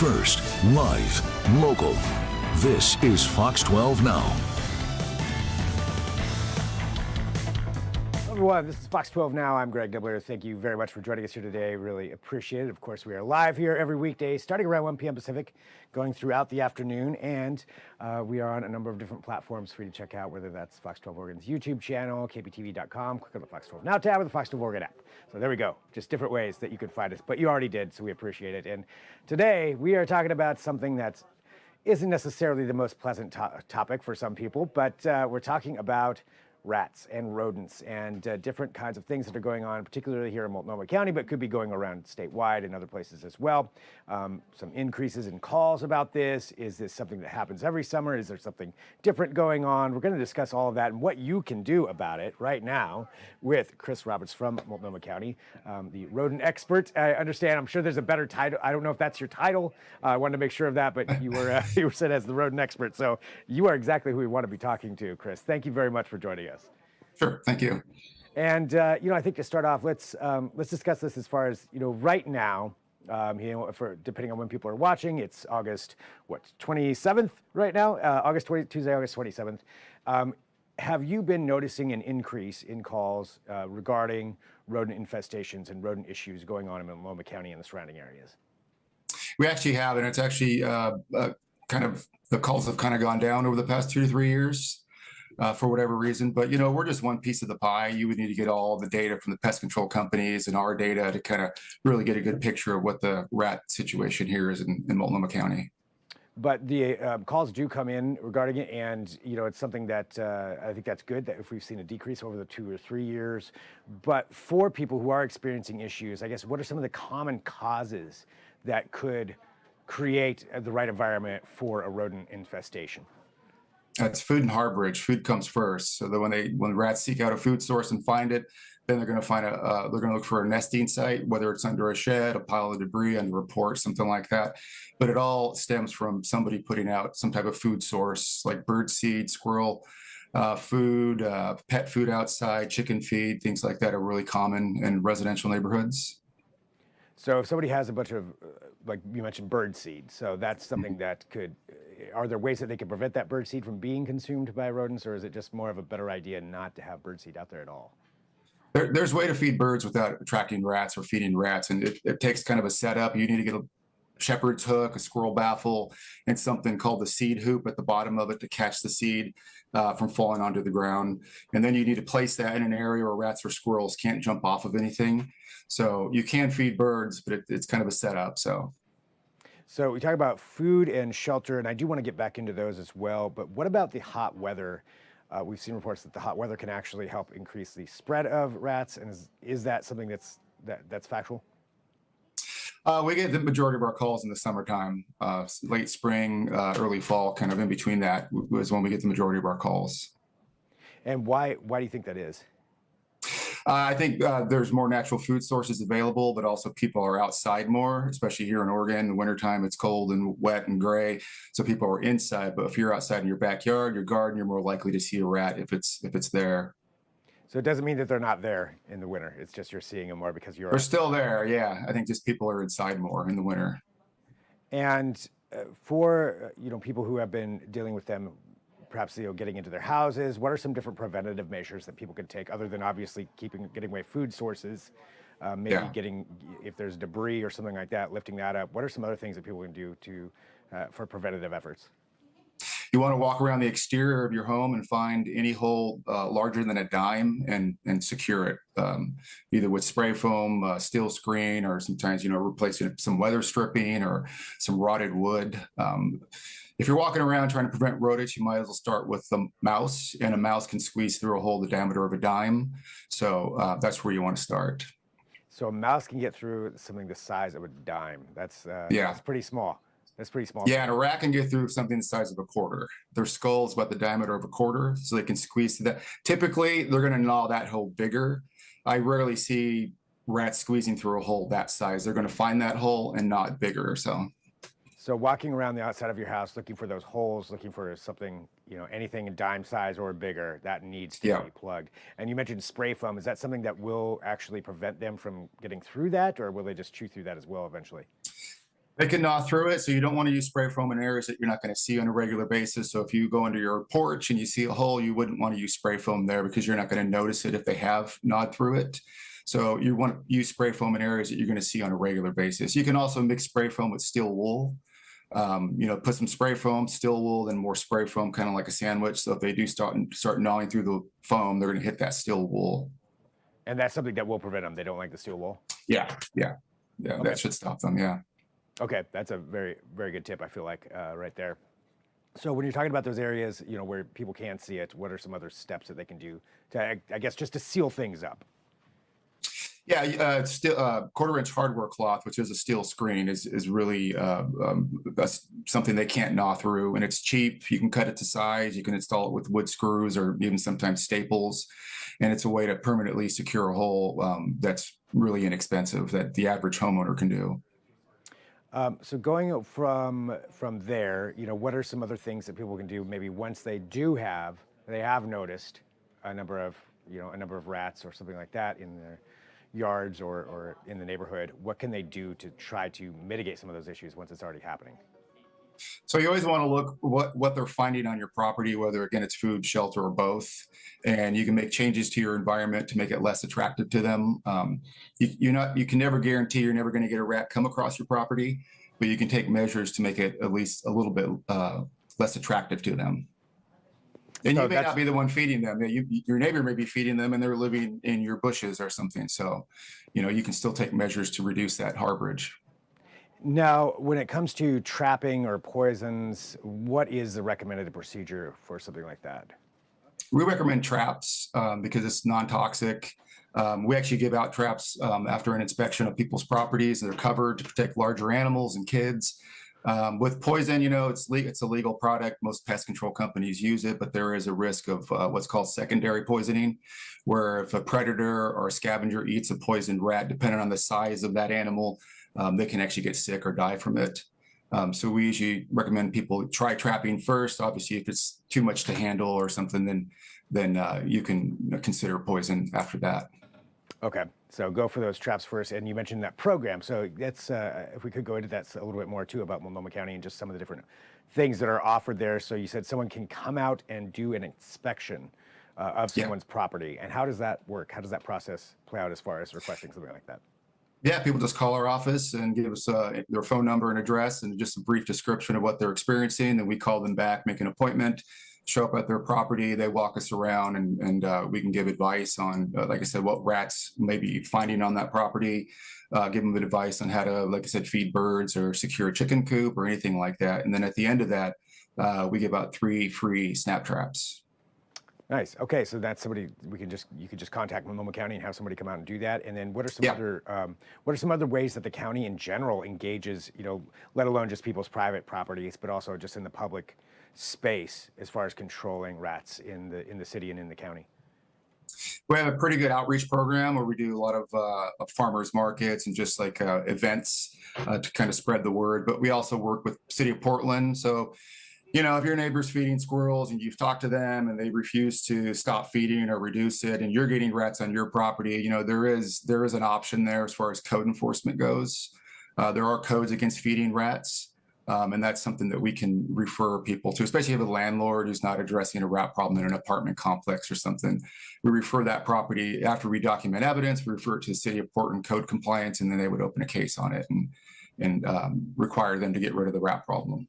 First, live, local. This is Fox 12 Now. Hello everyone, this is Fox 12 Now. I'm Greg Nibbler. Thank you very much for joining us here today. Really appreciate it. Of course, we are live here every weekday starting around 1 p.m. Pacific, going throughout the afternoon. And we are on a number of different platforms for you to check out, whether that's Fox 12 Oregon's YouTube channel, KPTV.com. Click on the Fox 12 Now tab or the Fox 12 Oregon app. So there we go. Just different ways that you could find us. But you already did, so we appreciate it. And today we are talking about something that isn't necessarily the most pleasant topic for some people, but we're talking about rats and rodents and different kinds of things that are going on, particularly here in Multnomah County, but could be going around statewide and other places as well. Some increases in calls about this. Is this something that happens every summer? Is there something different going on? We're going to discuss all of that and what you can do about it right now with Chris Roberts from Multnomah County, the rodent expert. I understand, I'm sure there's a better title. I don't know if that's your title. I wanted to make sure of that, but you were said as the rodent expert. So you are exactly who we want to be talking to, Chris. Thank you very much for joining us. Sure, thank you. And I think to start off, let's discuss this as far as right now. For depending on when people are watching, it's August 27th right now. Tuesday, August 27th. Have you been noticing an increase in calls regarding rodent infestations and rodent issues going on in Multnomah County and the surrounding areas? We actually have, and it's actually kind of the calls have kind of gone down over the past 2 to 3 years. For whatever reason, but we're just one piece of the pie. You would need to get all the data from the pest control companies and our data to kind of really get a good picture of what the rat situation here is in Multnomah County. But the calls do come in regarding it, and it's something that I think that's good that if we've seen a decrease over the 2 or 3 years. But for people who are experiencing issues, I guess what are some of the common causes that could create the right environment for a rodent infestation? It's food and harborage. Food comes first. So that when rats seek out a food source and find it, then they're going to find they're going to look for a nesting site, whether it's under a shed, a pile of debris, under a porch, something like that. But it all stems from somebody putting out some type of food source, like bird seed, squirrel food, pet food outside, chicken feed, things like that are really common in residential neighborhoods. So if somebody has a bunch of, like you mentioned, bird seed, so that's something that could, are there ways that they can prevent that bird seed from being consumed by rodents, or is it just more of a better idea not to have bird seed out there at all? There's a way to feed birds without attracting rats or feeding rats, and it takes kind of a setup. You need to get a shepherd's hook, a squirrel baffle, and something called the seed hoop at the bottom of it to catch the seed from falling onto the ground. And then you need to place that in an area where rats or squirrels can't jump off of anything. So you can feed birds, but it's kind of a setup. So we talk about food and shelter, and I do want to get back into those as well. But what about the hot weather? We've seen reports that the hot weather can actually help increase the spread of rats. And is that something that's factual? We get the majority of our calls in the summertime, late spring, early fall, kind of in between that is when we get the majority of our calls. And why do you think that is? I think there's more natural food sources available, but also people are outside more, especially here in Oregon. In the wintertime, it's cold and wet and gray, so people are inside. But if you're outside in your backyard, your garden, you're more likely to see a rat if it's there. So it doesn't mean that they're not there in the winter. It's just you're seeing them more because they're still there. Yeah, I think just people are inside more in the winter. And for people who have been dealing with them, perhaps getting into their houses, what are some different preventative measures that people could take other than obviously getting away food sources, getting, if there's debris or something like that, lifting that up? What are some other things that people can do for preventative efforts? You want to walk around the exterior of your home and find any hole larger than a dime and secure it, either with spray foam, steel screen, or sometimes, replacing some weather stripping or some rotted wood. If you're walking around trying to prevent rodents, you might as well start with the mouse, and a mouse can squeeze through a hole the diameter of a dime. So that's where you want to start. So a mouse can get through something the size of a dime. That's pretty small. That's pretty small. Yeah, and a rat can get through something the size of a quarter. Their skull is about the diameter of a quarter, so they can squeeze through that. Typically, they're going to gnaw that hole bigger. I rarely see rats squeezing through a hole that size. They're going to find that hole and gnaw it bigger. So walking around the outside of your house, looking for those holes, looking for something, anything in dime size or bigger that needs to be plugged. And you mentioned spray foam. Is that something that will actually prevent them from getting through that, or will they just chew through that as well eventually? They can gnaw through it, so you don't want to use spray foam in areas that you're not going to see on a regular basis. So if you go into your porch and you see a hole, you wouldn't want to use spray foam there because you're not going to notice it if they have gnawed through it. So you want to use spray foam in areas that you're going to see on a regular basis. You can also mix spray foam with steel wool. Put some spray foam, steel wool, then more spray foam, kind of like a sandwich. So if they do start gnawing through the foam, they're going to hit that steel wool. And that's something that will prevent them. They don't like the steel wool. Yeah. Okay. That should stop them. Yeah. Okay, that's a very, very good tip, I feel like, right there. So when you're talking about those areas, where people can't see it, what are some other steps that they can do to, I guess, just to seal things up? Yeah, still 1/4-inch hardware cloth, which is a steel screen, is really that's something they can't gnaw through, and it's cheap. You can cut it to size. You can install it with wood screws or even sometimes staples, and it's a way to permanently secure a hole that's really inexpensive that the average homeowner can do. So going from there, what are some other things that people can do? Maybe once they have noticed a number of rats or something like that in their yards or in the neighborhood. What can they do to try to mitigate some of those issues once it's already happening? So you always want to look what they're finding on your property, whether again it's food, shelter, or both, and you can make changes to your environment to make it less attractive to them. You can never guarantee you're never going to get a rat come across your property, but you can take measures to make it at least a little bit less attractive to them. And So you may not be the one feeding them. Your neighbor may be feeding them, and they're living in your bushes or something. So, you can still take measures to reduce that harborage. Now, when it comes to trapping or poisons, what is the recommended procedure for something like that? We recommend traps because it's non-toxic. We actually give out traps after an inspection of people's properties. They're covered to protect larger animals and kids. With poison, it's a legal product. Most pest control companies use it, but there is a risk of what's called secondary poisoning, where if a predator or a scavenger eats a poisoned rat, depending on the size of that animal, they can actually get sick or die from it. So we usually recommend people try trapping first. Obviously, if it's too much to handle or something, then you can consider poison after that. Okay, so go for those traps first. And you mentioned that program. So that's if we could go into that a little bit more too about Multnomah County and just some of the different things that are offered there. So you said someone can come out and do an inspection of someone's property. And how does that work? How does that process play out as far as requesting something like that? Yeah, people just call our office and give us their phone number and address and just a brief description of what they're experiencing. Then we call them back, make an appointment, show up at their property. They walk us around and we can give advice on, like I said, what rats may be finding on that property, give them advice on how to, like I said, feed birds or secure a chicken coop or anything like that. And then at the end of that, we give out 3 free snap traps. Nice. Okay, so that's somebody you could just contact Multnomah County and have somebody come out and do that. And then what are some other ways that the county in general engages, let alone just people's private properties, but also just in the public space as far as controlling rats in the city and in the county? We have a pretty good outreach program where we do a lot of farmers markets and just like events to kind of spread the word. But we also work with City of Portland. So if your neighbor's feeding squirrels and you've talked to them and they refuse to stop feeding or reduce it and you're getting rats on your property, there is an option there as far as code enforcement goes. There are codes against feeding rats. And that's something that we can refer people to, especially if a landlord who's not addressing a rat problem in an apartment complex or something. We refer that property after we document evidence, we refer it to the City of Portland code compliance, and then they would open a case on it and require them to get rid of the rat problem.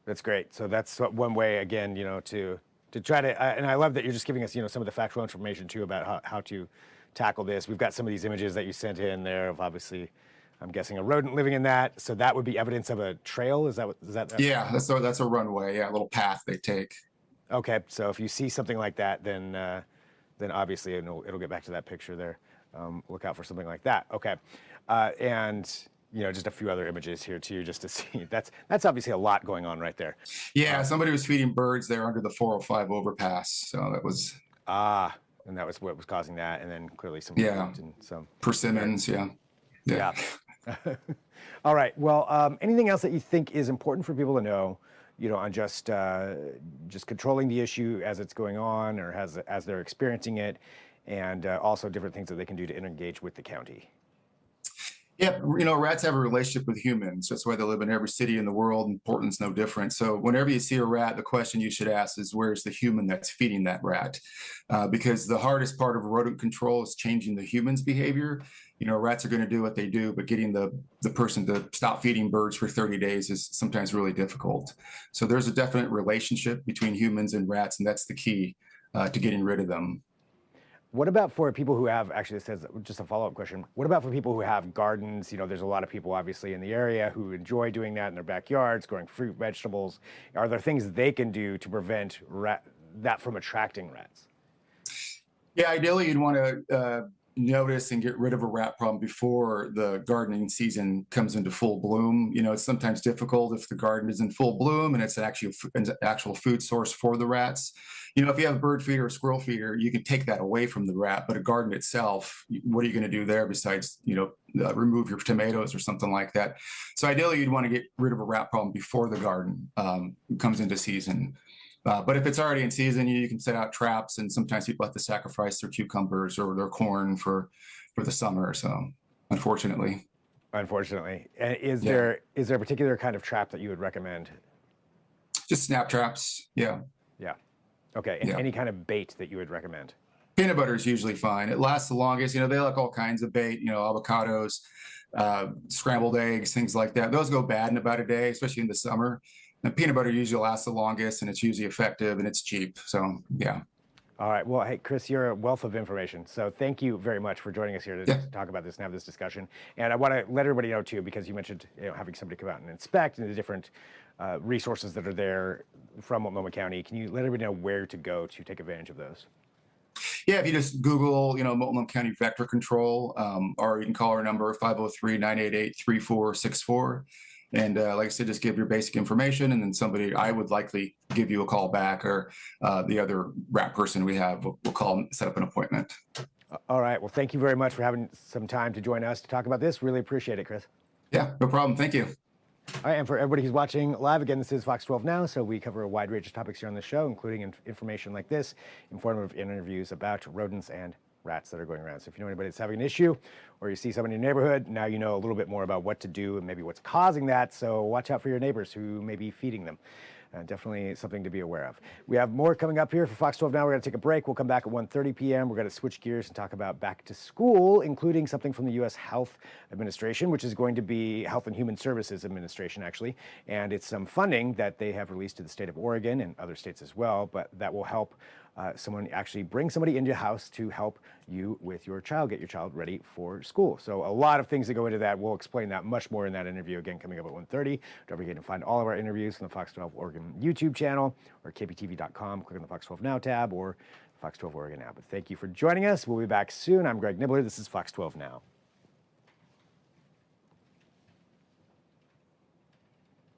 That's great. So that's one way, again, to try to, and I love that you're just giving us, some of the factual information too about how to tackle this. We've got some of these images that you sent in there of obviously, I'm guessing a rodent living in that. So that would be evidence of a trail. Is that? Yeah, that's a runway. Yeah, a little path they take. Okay. So if you see something like that, then obviously it'll get back to that picture there. Look out for something like that. Okay. And just a few other images here too, just to see. That's obviously a lot going on right there. Yeah, somebody was feeding birds there under the 405 overpass. So that was. And that was what was causing that. And then clearly some. And some persimmons. Yeah. All right. Well, anything else that you think is important for people to know, on just controlling the issue as it's going on or as they're experiencing it, and also different things that they can do to engage with the county? Yeah, rats have a relationship with humans. That's why they live in every city in the world, and Portland's no different. So whenever you see a rat, the question you should ask is, where's the human that's feeding that rat? Because the hardest part of rodent control is changing the human's behavior. Rats are going to do what they do, but getting the person to stop feeding birds for 30 days is sometimes really difficult. So there's a definite relationship between humans and rats, and that's the key to getting rid of them. What about for people who have, actually this says, just a follow-up question, what about for people who have gardens? There's a lot of people obviously in the area who enjoy doing that in their backyards, growing fruit, vegetables. Are there things they can do to prevent that from attracting rats? Yeah, ideally you'd want to notice and get rid of a rat problem before the gardening season comes into full bloom. It's sometimes difficult if the garden is in full bloom and it's an actual food source for the rats. If you have a bird feeder or squirrel feeder, you can take that away from the rat, but a garden itself, what are you going to do there besides, remove your tomatoes or something like that? So ideally you'd want to get rid of a rat problem before the garden comes into season. But if it's already in season, you can set out traps, and sometimes people have to sacrifice their cucumbers or their corn for the summer. So, unfortunately. Unfortunately. And is there a particular kind of trap that you would recommend? Just snap traps. Yeah. Yeah. Okay. And any kind of bait that you would recommend? Peanut butter is usually fine. It lasts the longest. They like all kinds of bait, avocados, scrambled eggs, things like that. Those go bad in about a day, especially in the summer. And peanut butter usually lasts the longest, and it's usually effective, and it's cheap. So, yeah. All right. Well, hey, Chris, you're a wealth of information. So thank you very much for joining us here to talk about this and have this discussion. And I want to let everybody know, too, because you mentioned having somebody come out and inspect and the different resources that are there from Multnomah County. Can you let everybody know where to go to take advantage of those? Yeah, if you just Google, Multnomah County Vector Control, or you can call our number 503-988-3464. And like I said, just give your basic information, and then I would likely give you a call back, or the other rat person we have will call and set up an appointment. All right. Well, thank you very much for having some time to join us to talk about this. Really appreciate it, Chris. Yeah, no problem. Thank you. All right, and for everybody who's watching live, again, this is Fox 12 Now, so we cover a wide range of topics here on the show, including information like this, informative interviews about rodents and rats that are going around. So if you know anybody that's having an issue, or you see someone in your neighborhood, now you know a little bit more about what to do and maybe what's causing that, so watch out for your neighbors who may be feeding them. Definitely something to be aware of. We have more coming up here for Fox 12 Now. We're going to take a break. We'll come back at 1:30 p.m. We're going to switch gears and talk about back to school, including something from the U.S. Health Administration, which is going to be Health and Human Services Administration, actually. And it's some funding that they have released to the state of Oregon and other states as well, but that will help someone actually bring somebody into your house to help you with your child, get your child ready for school. So a lot of things that go into that. We'll explain that much more in that interview, again, coming up at 1:30. Don't forget to find all of our interviews on the Fox 12 Oregon YouTube channel or kptv.com. Click on the Fox 12 Now tab or Fox 12 Oregon app. But thank you for joining us. We'll be back soon. I'm Greg Nibbler. This is Fox 12 Now.